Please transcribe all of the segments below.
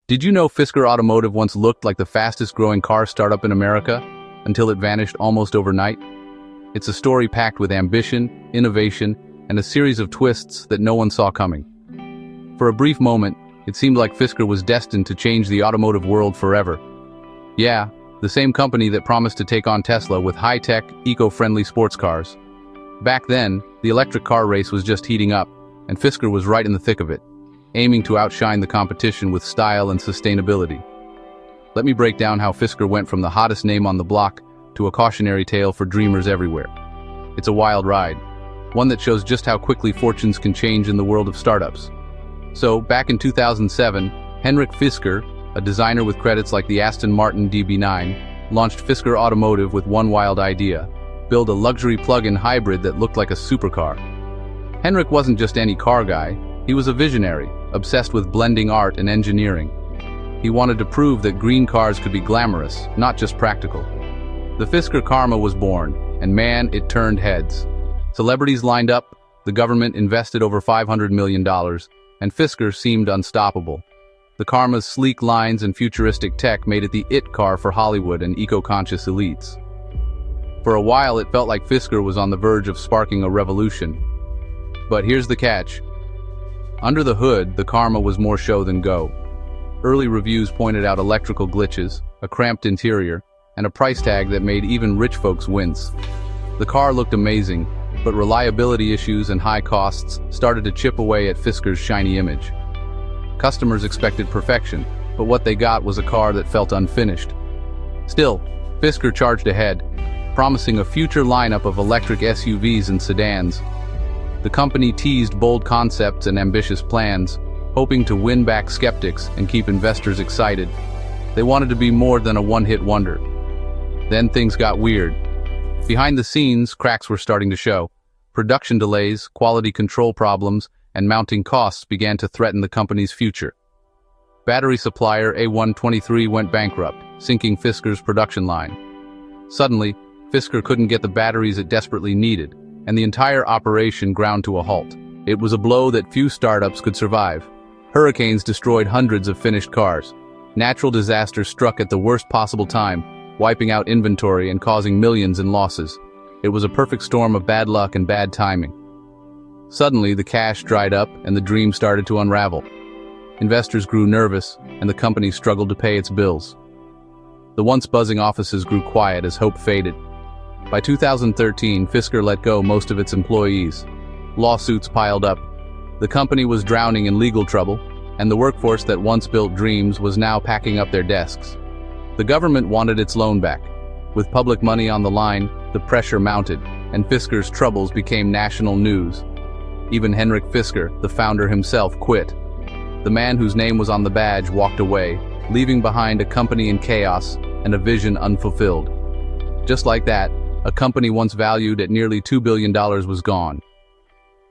Did you know Fisker Automotive once looked like the fastest growing car startup in America, until it vanished almost overnight? It's a story packed with ambition, innovation, and a series of twists that no one saw coming. For a brief moment, it seemed like Fisker was destined to change the automotive world forever. Yeah, the same company that promised to take on Tesla with high-tech, eco-friendly sports cars. Back then, the electric car race was just heating up, and Fisker was right in the thick of it, aiming to outshine the competition with style and sustainability. Let me break down how Fisker went from the hottest name on the block to a cautionary tale for dreamers everywhere. It's a wild ride, one that shows just how quickly fortunes can change in the world of startups. So, back in 2007, Henrik Fisker, a designer with credits like the Aston Martin DB9, launched Fisker Automotive with one wild idea: build a luxury plug-in hybrid that looked like a supercar. Henrik wasn't just any car guy, he was a visionary, obsessed with blending art and engineering. He wanted to prove that green cars could be glamorous, not just practical. The Fisker Karma was born, and man, it turned heads. Celebrities lined up, the government invested over $500 million, and Fisker seemed unstoppable. The Karma's sleek lines and futuristic tech made it the it car for Hollywood and eco-conscious elites. For a while, it felt like Fisker was on the verge of sparking a revolution. But here's the catch. Under the hood, the Karma was more show than go. Early reviews pointed out electrical glitches, a cramped interior, and a price tag that made even rich folks wince. The car looked amazing, but reliability issues and high costs started to chip away at Fisker's shiny image. Customers expected perfection, but what they got was a car that felt unfinished. Still, Fisker charged ahead, promising a future lineup of electric SUVs and sedans. The company teased bold concepts and ambitious plans, hoping to win back skeptics and keep investors excited. They wanted to be more than a one-hit wonder. Then things got weird. Behind the scenes, cracks were starting to show. Production delays, quality control problems, and mounting costs began to threaten the company's future. Battery supplier A123 went bankrupt, sinking Fisker's production line. Suddenly, Fisker couldn't get the batteries it desperately needed, and the entire operation ground to a halt. It was a blow that few startups could survive. Hurricanes destroyed hundreds of finished cars. Natural disasters struck at the worst possible time, wiping out inventory and causing millions in losses. It was a perfect storm of bad luck and bad timing. Suddenly, the cash dried up and the dream started to unravel. Investors grew nervous, and the company struggled to pay its bills. The once buzzing offices grew quiet as hope faded. By 2013, Fisker let go most of its employees. Lawsuits piled up. The company was drowning in legal trouble, and the workforce that once built dreams was now packing up their desks. The government wanted its loan back. With public money on the line, the pressure mounted, and Fisker's troubles became national news. Even Henrik Fisker, the founder himself, quit. The man whose name was on the badge walked away, leaving behind a company in chaos and a vision unfulfilled. Just like that, a company once valued at nearly $2 billion was gone.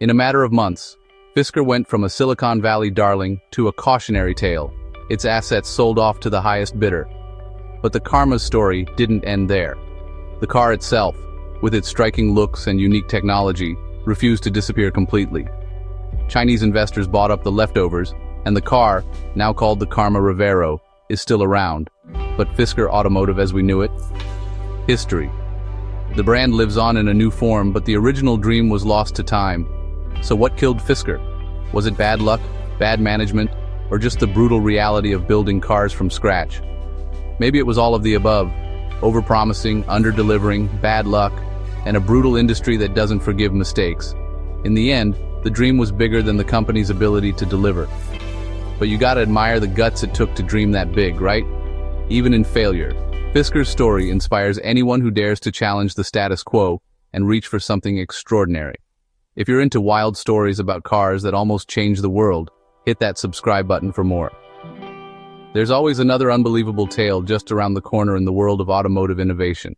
In a matter of months, Fisker went from a Silicon Valley darling to a cautionary tale. Its assets sold off to the highest bidder. But the Karma's story didn't end there. The car itself, with its striking looks and unique technology, refused to disappear completely. Chinese investors bought up the leftovers, and the car, now called the Karma Revero, is still around. But Fisker Automotive as we knew it? History. The brand lives on in a new form, but the original dream was lost to time. So what killed Fisker? Was it bad luck, bad management, or just the brutal reality of building cars from scratch? Maybe it was all of the above: overpromising, under-delivering, bad luck, and a brutal industry that doesn't forgive mistakes. In the end, the dream was bigger than the company's ability to deliver. But you gotta admire the guts it took to dream that big, right? Even in failure, Fisker's story inspires anyone who dares to challenge the status quo and reach for something extraordinary. If you're into wild stories about cars that almost change the world, hit that subscribe button for more. There's always another unbelievable tale just around the corner in the world of automotive innovation.